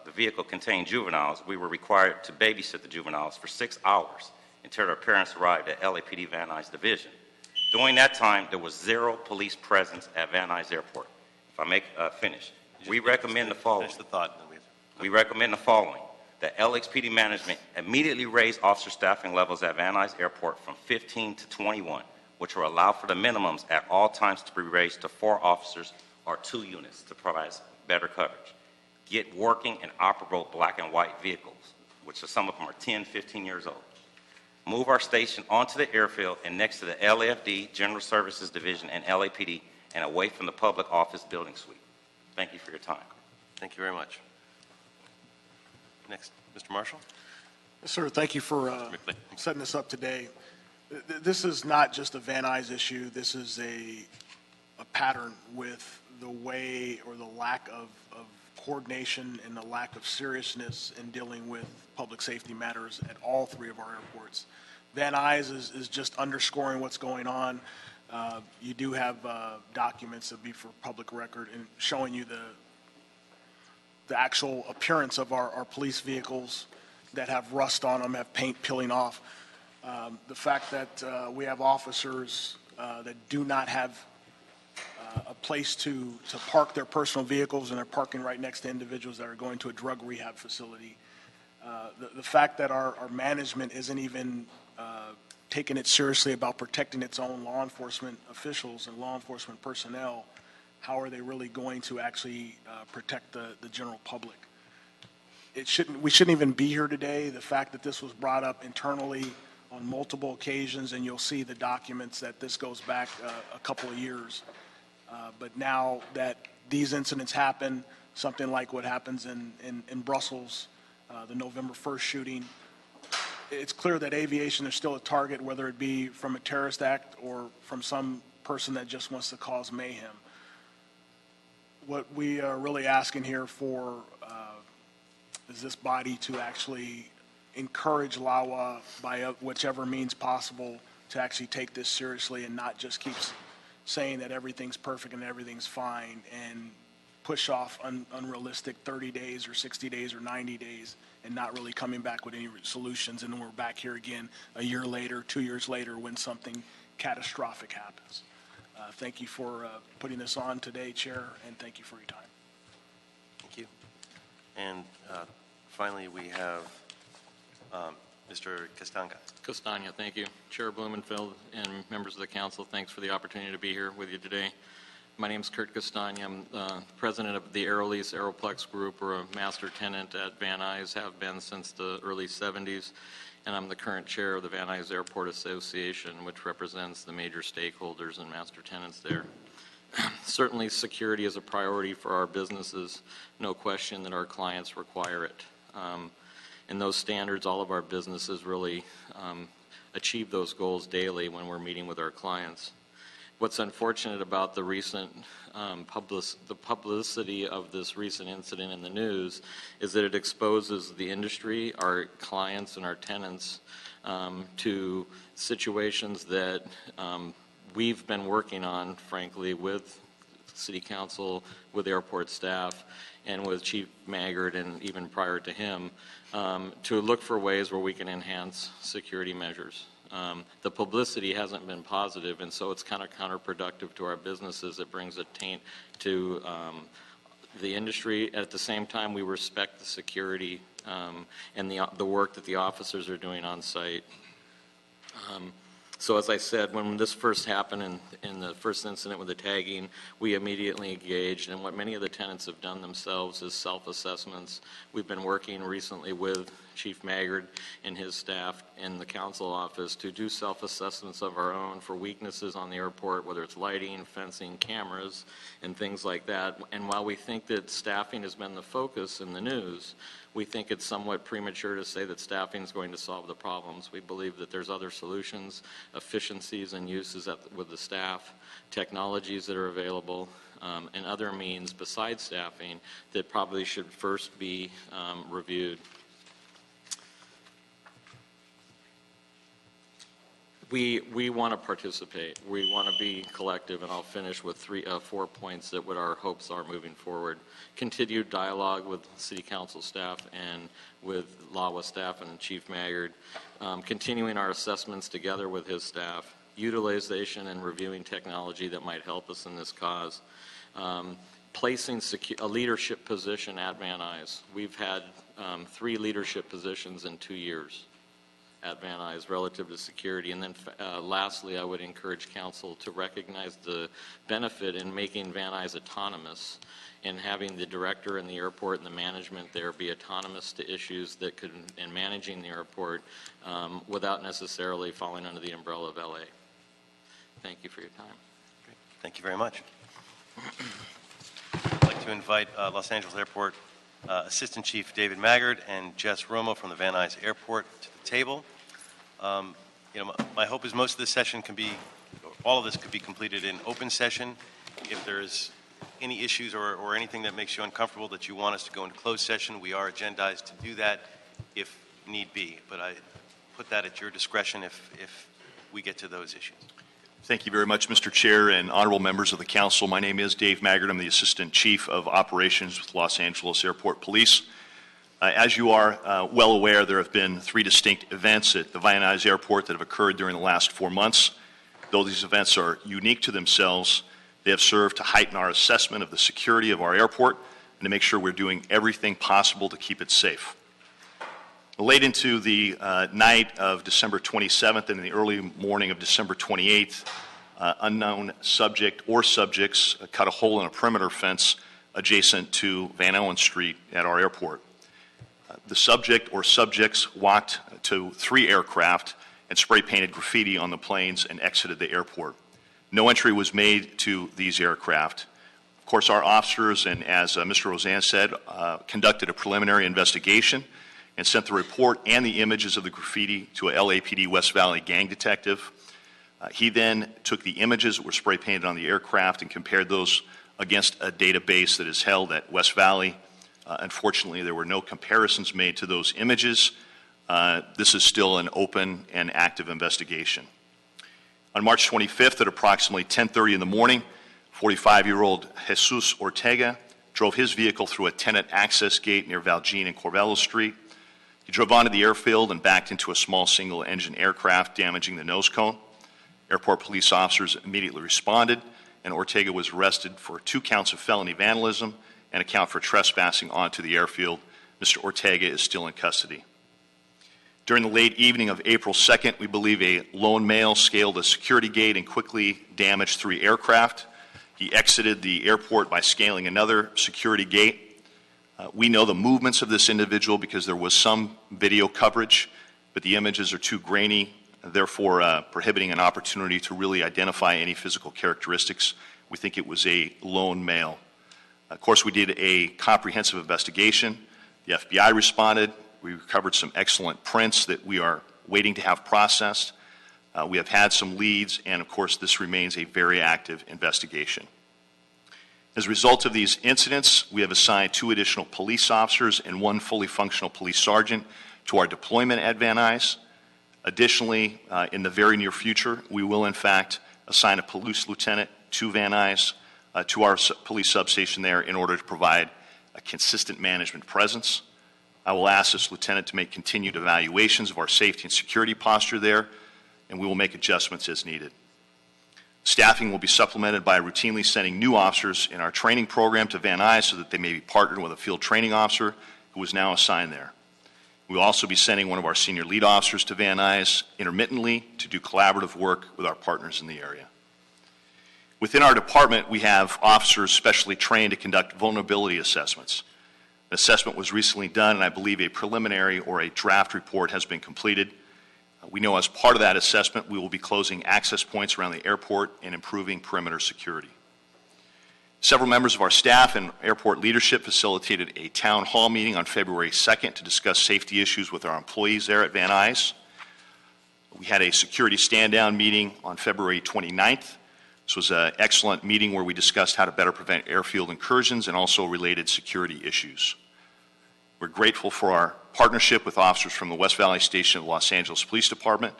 the vehicle contained juveniles, we were required to babysit the juveniles for 6 hours until their parents arrived at LAPD Van Nuys Division. During that time, there was 0 police presence at Van Nuys Airport. If I may finish, we recommend the following. Finish the thought. And then We recommend the following: that LXPD management immediately raise officer staffing levels at Van Nuys Airport from 15 to 21, which will allow for the minimums at all times to be raised to 4 officers or 2 units to provide better coverage. Get working and operable black and white vehicles, which some of them are 10, 15 years old. Move our station onto the airfield and next to the LAFD, General Services Division, and LAPD, and away from the public office building suite. Thank you for your time. Thank you very much. Next, Mr. Marshall. Yes, sir. Thank you for setting this up today. This is not just a Van Nuys issue. This is a pattern with the way or the lack of coordination and the lack of seriousness in dealing with public safety matters at all 3 of our airports. Van Nuys is just underscoring what's going on. You do have documents that be for public record and showing you the actual appearance of our police vehicles that have rust on them, have paint peeling off. The fact that we have officers that do not have a place to park their personal vehicles, and they're parking right next to individuals that are going to a drug rehab facility. The fact that our management isn't even taking it seriously about protecting its own law enforcement officials and law enforcement personnel, how are they really going to actually protect the general public? We shouldn't even be here today. The fact that this was brought up internally on multiple occasions, and you'll see the documents that this goes back a couple of years. But now that these incidents happen, something like what happens in Brussels, the November 1st shooting, it's clear that aviation is still a target, whether it be from a terrorist act or from some person that just wants to cause mayhem. What we are really asking here for is this body to actually encourage LAWA by whichever means possible to actually take this seriously and not just keep saying that everything's perfect and everything's fine and push off unrealistic 30 days or 60 days or 90 days and not really coming back with any solutions. And then we're back here again a year later, 2 years later, when something catastrophic happens. Thank you for putting this on today, Chair, and thank you for your time. Thank you. And finally, we have Mr. Castagna. Castagna, thank you. Chair Blumenfeld and members of the council, thanks for the opportunity to be here with you today. My name is Kurt Castagna. I'm president of the Aerolease Aeroplex Group. We're a master tenant at Van Nuys, have been since the early 70s, and I'm the current chair of the Van Nuys Airport Association, which represents the major stakeholders and master tenants there. Certainly, security is a priority for our businesses. No question that our clients require it. And those standards, all of our businesses really achieve those goals daily when we're meeting with our clients. What's unfortunate about the recent publicity of this recent incident in the news is that it exposes the industry, our clients, and our tenants to situations that we've been working on, frankly, with City Council, with airport staff, and with Chief Maggard, and even prior to him, to look for ways where we can enhance security measures. The publicity hasn't been positive, and so it's kind of counterproductive to our businesses. It brings a taint to the industry. At the same time, we respect the security and the work that the officers are doing on site. So as I said, when this first happened in the first incident with the tagging, we immediately engaged, and what many of the tenants have done themselves is self-assessments. We've been working recently with Chief Maggard and his staff in the council office to do self-assessments of our own for weaknesses on the airport, whether it's lighting, fencing, cameras, and things like that. And while we think that staffing has been the focus in the news, we think it's somewhat premature to say that staffing is going to solve the problems. We believe that there's other solutions, efficiencies and uses with the staff, technologies that are available, and other means besides staffing that probably should first be reviewed. We want to participate. We want to be collective, and I'll finish with 4 points that what our hopes are moving forward. Continued dialogue with City Council staff and with LAWA staff and Chief Maggard. Continuing our assessments together with his staff. Utilization and reviewing technology that might help us in this cause. Placing a leadership position at Van Nuys. We've had 3 leadership positions in 2 years at Van Nuys relative to security. And then lastly, I would encourage council to recognize the benefit in making Van Nuys autonomous and having the director and the airport and the management there be autonomous to issues that could, in managing the airport without necessarily falling under the umbrella of LA. Thank you for your time. Great. Thank you very much. I'd like to invite Los Angeles Airport Assistant Chief David Maggard and Jess Romo from the Van Nuys Airport to the table. My hope is most of this session can be, all of this could be completed in open session. If there's any issues or anything that makes you uncomfortable that you want us to go into closed session, we are agendized to do that if need be. But I put that at your discretion if we get to those issues. Thank you very much, Mr. Chair and honorable members of the council. My name is Dave Maggard. I'm the Assistant Chief of Operations with Los Angeles Airport Police. As you are well aware, there have been 3 distinct events at the Van Nuys Airport that have occurred during the last 4 months. Though these events are unique to themselves, they have served to heighten our assessment of the security of our airport and to make sure we're doing everything possible to keep it safe. Late into the night of December 27th and in the early morning of December 28th, unknown subject or subjects cut a hole in a perimeter fence adjacent to Van Allen Street at our airport. The subject or subjects walked to 3 aircraft and spray painted graffiti on the planes and exited the airport. No entry was made to these aircraft. Of course, our officers, and as Mr. Roseanne said, conducted a preliminary investigation and sent the report and the images of the graffiti to a LAPD West Valley gang detective. He then took the images that were spray painted on the aircraft and compared those against a database that is held at West Valley. Unfortunately, there were no comparisons made to those images. This is still an open and active investigation. On March 25th at approximately 10:30 in the morning, 45-year-old Jesus Ortega drove his vehicle through a tenant access gate near Valjean and Corvallis Street. He drove onto the airfield and backed into a small single-engine aircraft, damaging the nose cone. Airport police officers immediately responded, and Ortega was arrested for 2 counts of felony vandalism and a count for trespassing onto the airfield. Mr. Ortega is still in custody. During the late evening of April 2nd, we believe a lone male scaled a security gate and quickly damaged 3 aircraft. He exited the airport by scaling another security gate. We know the movements of this individual because there was some video coverage, but the images are too grainy, therefore prohibiting an opportunity to really identify any physical characteristics. We think it was a lone male. Of course, we did a comprehensive investigation. The FBI responded. We recovered some excellent prints that we are waiting to have processed. We have had some leads, and of course, this remains a very active investigation. As a result of these incidents, we have assigned 2 additional police officers and 1 fully functional police sergeant to our deployment at Van Nuys. Additionally, in the very near future, we will in fact assign a police lieutenant to Van Nuys, to our police substation there in order to provide a consistent management presence. I will ask this lieutenant to make continued evaluations of our safety and security posture there, and we will make adjustments as needed. Staffing will be supplemented by routinely sending new officers in our training program to Van Nuys so that they may be partnered with a field training officer who is now assigned there. We will also be sending one of our senior lead officers to Van Nuys intermittently to do collaborative work with our partners in the area. Within our department, we have officers specially trained to conduct vulnerability assessments. An assessment was recently done, and I believe a preliminary or a draft report has been completed. We know as part of that assessment, we will be closing access points around the airport and improving perimeter security. Several members of our staff and airport leadership facilitated a town hall meeting on February 2nd to discuss safety issues with our employees there at Van Nuys. We had a security stand-down meeting on February 29th. This was an excellent meeting where we discussed how to better prevent airfield incursions and also related security issues. We're grateful for our partnership with officers from the West Valley Station of the Los Angeles Police Department.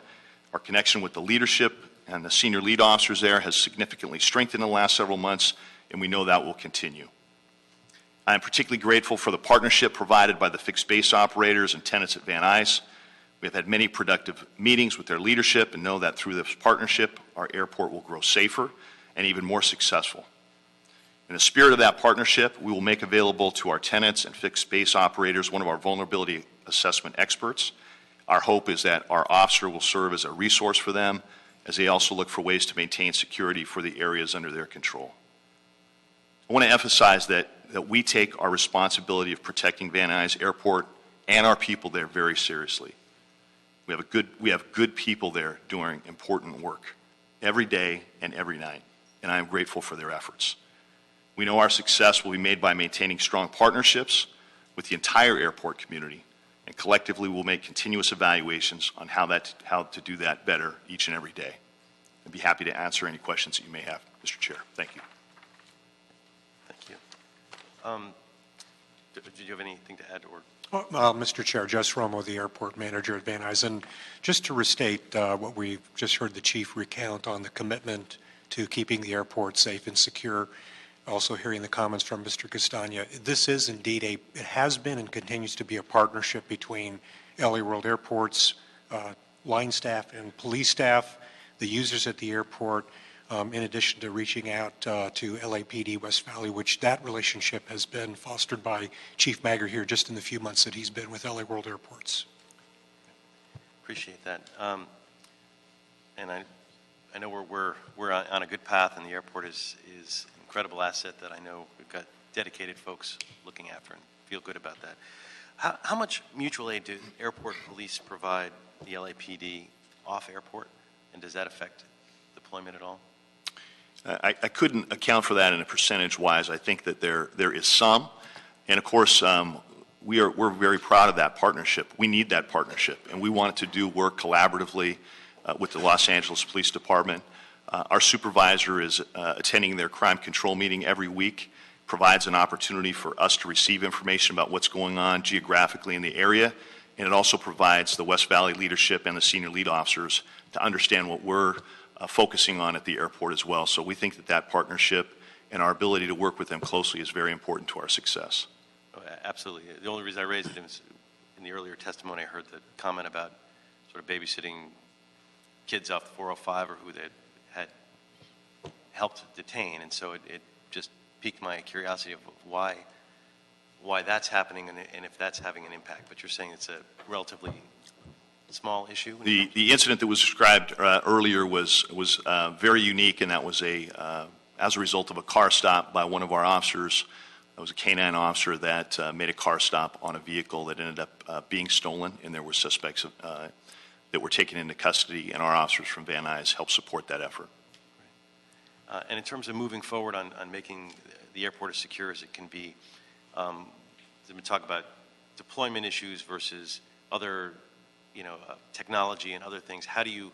Our connection with the leadership and the senior lead officers there has significantly strengthened in the last several months, and we know that will continue. I am particularly grateful for the partnership provided by the fixed base operators and tenants at Van Nuys. We have had many productive meetings with their leadership and know that through this partnership, our airport will grow safer and even more successful. In the spirit of that partnership, we will make available to our tenants and fixed base operators one of our vulnerability assessment experts. Our hope is that our officer will serve as a resource for them as they also look for ways to maintain security for the areas under their control. I want to emphasize that we take our responsibility of protecting Van Nuys Airport and our people there very seriously. We have good people there doing important work every day and every night, and I am grateful for their efforts. We know our success will be made by maintaining strong partnerships with the entire airport community, and collectively we'll make continuous evaluations on how to do that better each and every day. I'd be happy to answer any questions that you may have, Mr. Chair. Thank you. Thank you. Did you have anything to add? Mr. Chair, Jess Romo, the airport manager at Van Nuys. And just to restate what we've just heard the chief recount on the commitment to keeping the airport safe and secure, also hearing the comments from Mr. Castagna, this is indeed it has been and continues to be a partnership between LA World Airports, line staff and police staff, the users at the airport, in addition to reaching out to LAPD West Valley, which that relationship has been fostered by Chief Magger here just in the few months that he's been with LA World Airports. Appreciate that. And I know we're on a good path, and the airport is an incredible asset that I know we've got dedicated folks looking after and feel good about that. How much mutual aid do airport police provide the LAPD off airport, and does that affect deployment at all? I couldn't account for that in a percentage-wise. I think that there is some, and of course we're very proud of that partnership. We need that partnership, and we want to do work collaboratively with the Los Angeles Police Department. Our supervisor is attending their crime control meeting every week, provides an opportunity for us to receive information about what's going on geographically in the area, and it also provides the West Valley leadership and the senior lead officers to understand what we're focusing on at the airport as well. So we think that partnership and our ability to work with them closely is very important to our success. Oh, absolutely. The only reason I raised it is in the earlier testimony I heard the comment about sort of babysitting kids off the 405 or who they had helped detain, and so it just piqued my curiosity of why that's happening and if that's having an impact. But you're saying it's a relatively small issue? The incident that was described earlier was very unique, and that was as a result of a car stop by one of our officers. It was a K-9 officer that made a car stop on a vehicle that ended up being stolen, and there were suspects that were taken into custody, and our officers from Van Nuys helped support that effort. And in terms of moving forward on making the airport as secure as it can be, we talk about deployment issues versus other technology and other things. How do you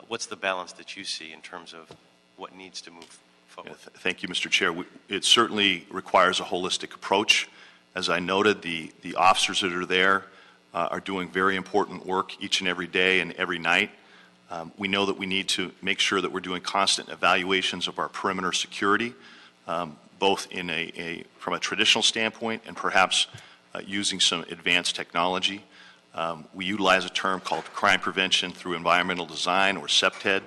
What's the balance that you see in terms of what needs to move forward? Thank you, Mr. Chair. It certainly requires a holistic approach. As I noted, the officers that are there are doing very important work each and every day and every night. We know that we need to make sure that we're doing constant evaluations of our perimeter security, both from a traditional standpoint and perhaps using some advanced technology. We utilize a term called crime prevention through environmental design, or CPTED,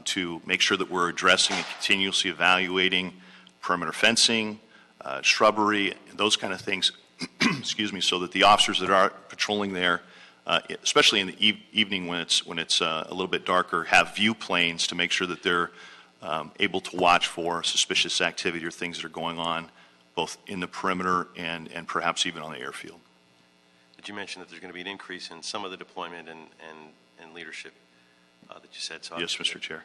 to make sure that we're addressing and continuously evaluating perimeter fencing, shrubbery, and those kind of things, excuse me, so that the officers that are patrolling there, especially in the evening when it's a little bit darker, have view planes to make sure that they're able to watch for suspicious activity or things that are going on both in the perimeter and perhaps even on the airfield. Did you mention that there's going to be an increase in some of the deployment and leadership that you said? So Yes, Mr. Chair.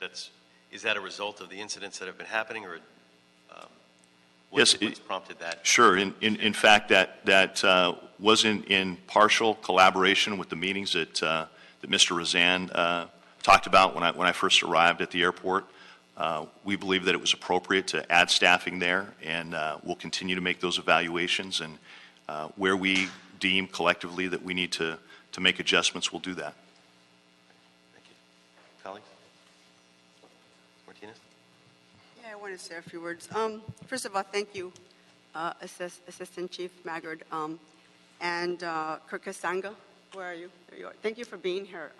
Is that a result of the incidents that have been happening, or Yes, what's prompted that? Sure. In fact, that was in partial collaboration with the meetings that Mr. Razan talked about when I first arrived at the airport. We believe that it was appropriate to add staffing there, and we'll continue to make those evaluations. And where we deem collectively that we need to make adjustments, we'll do that. Thank you. Colleagues? Martinez? Yeah, I want to say a few words. First of all, thank you, Assistant Chief Maggard, and Kirk Kastanga. Where are you? There you are. Thank you for being here.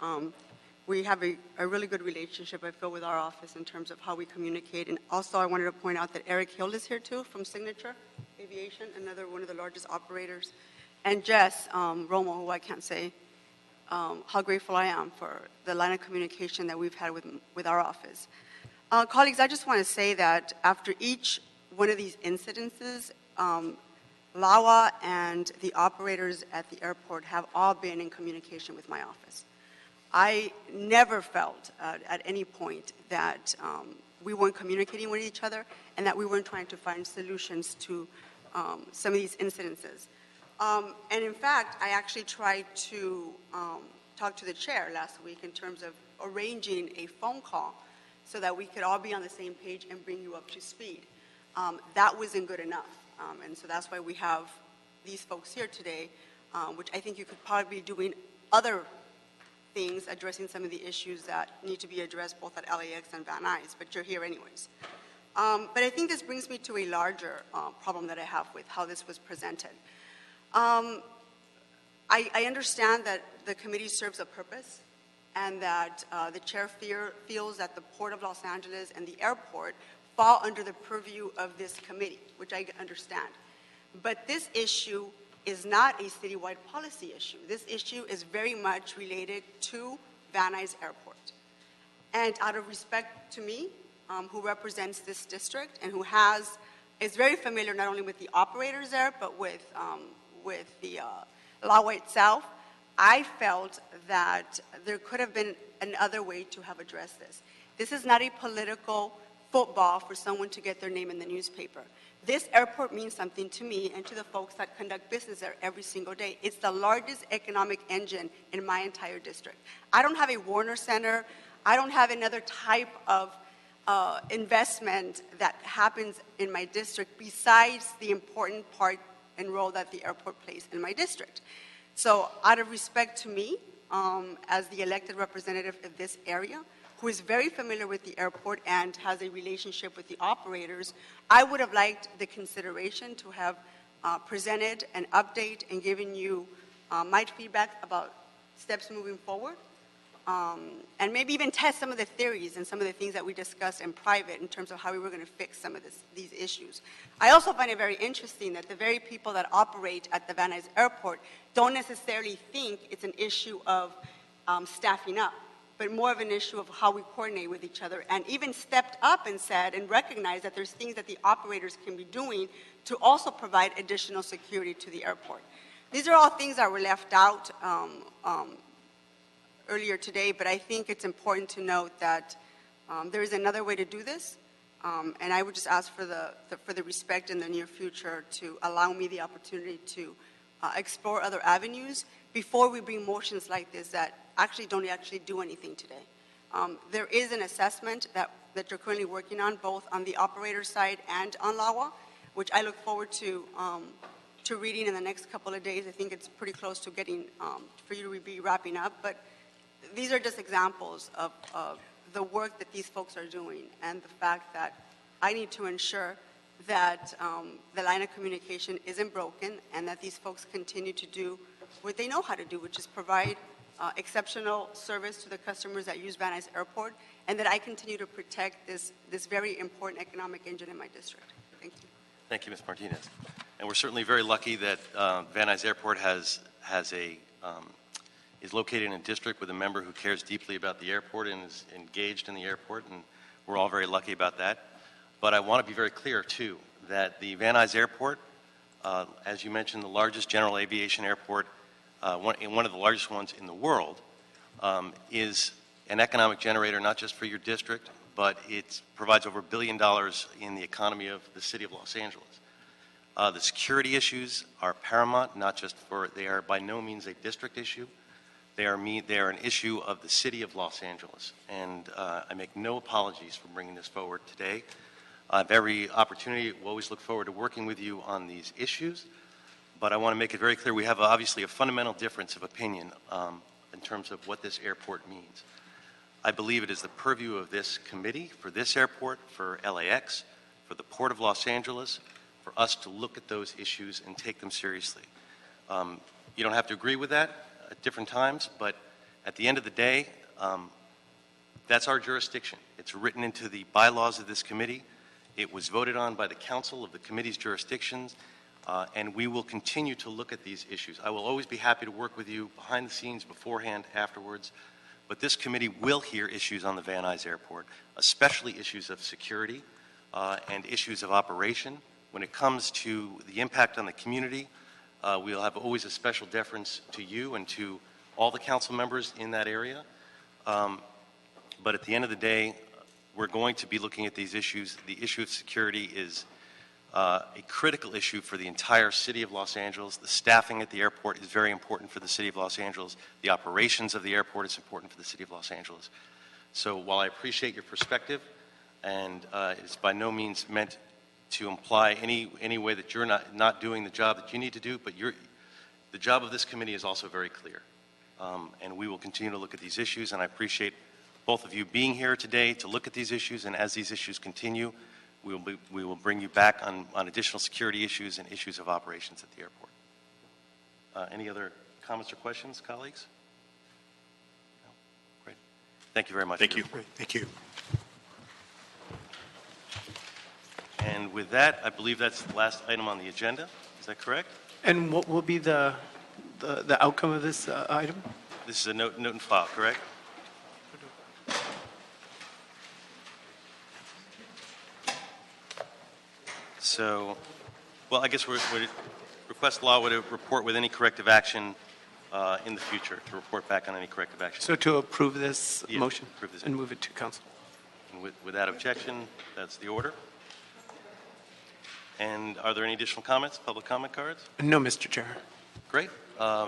We have a really good relationship, I feel, with our office in terms of how we communicate. And also, I wanted to point out that Eric Hill is here, too, from Signature Aviation, another one of the largest operators. And Jess Romo, who I can't say how grateful I am for the line of communication that we've had with our office. Colleagues, I just want to say that after each one of these incidences, LAWA and the operators at the airport have all been in communication with my office. I never felt at any point that we weren't communicating with each other and that we weren't trying to find solutions to some of these incidences. And in fact, I actually tried to talk to the chair last week in terms of arranging a phone call so that we could all be on the same page and bring you up to speed. That wasn't good enough. And so that's why we have these folks here today, which I think you could probably be doing other things, addressing some of the issues that need to be addressed both at LAX and Van Nuys, but you're here anyways. But I think this brings me to a larger problem that I have with how this was presented. I understand that the committee serves a purpose and that the chair feels that the Port of Los Angeles and the airport fall under the purview of this committee, which I understand. But this issue is not a citywide policy issue. This issue is very much related to Van Nuys Airport. And out of respect to me, who represents this district and who is very familiar not only with the operators there, but with the LAWA itself, I felt that there could have been another way to have addressed this. This is not a political football for someone to get their name in the newspaper. This airport means something to me and to the folks that conduct business there every single day. It's the largest economic engine in my entire district. I don't have a Warner Center. I don't have another type of investment that happens in my district besides the important part and role that the airport plays in my district. So out of respect to me, as the elected representative of this area, who is very familiar with the airport and has a relationship with the operators, I would have liked the consideration to have presented an update and given you my feedback about steps moving forward, and maybe even test some of the theories and some of the things that we discussed in private in terms of how we were going to fix some of these issues. I also find it very interesting that the very people that operate at the Van Nuys Airport don't necessarily think it's an issue of staffing up, but more of an issue of how we coordinate with each other, and even stepped up and said and recognized that there's things that the operators can be doing to also provide additional security to the airport. These are all things that were left out earlier today, but I think it's important to note that there is another way to do this, and I would just ask for the respect in the near future to allow me the opportunity to explore other avenues before we bring motions like this that don't do anything today. There is an assessment that you're currently working on, both on the operator side and on LAWA, which I look forward to reading in the next couple of days. I think it's pretty close to getting, for you to be wrapping up. But these are just examples of the work that these folks are doing and the fact that I need to ensure that the line of communication isn't broken and that these folks continue to do what they know how to do, which is provide exceptional service to the customers that use Van Nuys Airport, and that I continue to protect this very important economic engine in my district. Thank you. Thank you, Ms. Martinez. And we're certainly very lucky that Van Nuys Airport is located in a district with a member who cares deeply about the airport and is engaged in the airport, and we're all very lucky about that. But I want to be very clear, too, that the Van Nuys Airport, as you mentioned, the largest general aviation airport, one of the largest ones in the world, is an economic generator not just for your district, but it provides over $1 billion in the economy of the city of Los Angeles. The security issues are paramount, they are by no means a district issue. They are an issue of the city of Los Angeles. And I make no apologies for bringing this forward today. I have every opportunity. We always look forward to working with you on these issues. But I want to make it very clear, we have obviously a fundamental difference of opinion in terms of what this airport means. I believe it is the purview of this committee, for this airport, for LAX, for the Port of Los Angeles, for us to look at those issues and take them seriously. You don't have to agree with that at different times, but at the end of the day, that's our jurisdiction. It's written into the bylaws of this committee. It was voted on by the council of the committee's jurisdictions, and we will continue to look at these issues. I will always be happy to work with you behind the scenes, beforehand, afterwards, but this committee will hear issues on the Van Nuys Airport, especially issues of security and issues of operation. When it comes to the impact on the community, we'll have always a special deference to you and to all the council members in that area. But at the end of the day, we're going to be looking at these issues. The issue of security is a critical issue for the entire city of Los Angeles. The staffing at the airport is very important for the city of Los Angeles. The operations of the airport is important for the city of Los Angeles. So while I appreciate your perspective, and it's by no means meant to imply any way that you're not doing the job that you need to do, but the job of this committee is also very clear. And we will continue to look at these issues, and I appreciate both of you being here today to look at these issues, and as these issues continue, we will bring you back on additional security issues and issues of operations at the airport. Any other comments or questions, colleagues? No? Great. Thank you very much. Thank you. Thank you. And with that, I believe that's the last item on the agenda. Is that correct? And what will be the outcome of this item? This is a note and file, correct? So, well, I guess we request law would report with any corrective action in the future, to report back on any corrective action. So to approve this Yes, motion approve this and move it to council. And without objection, that's the order. And are there any additional comments, public comment cards? No, Mr. Chair. Great.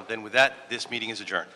Then with that, this meeting is adjourned.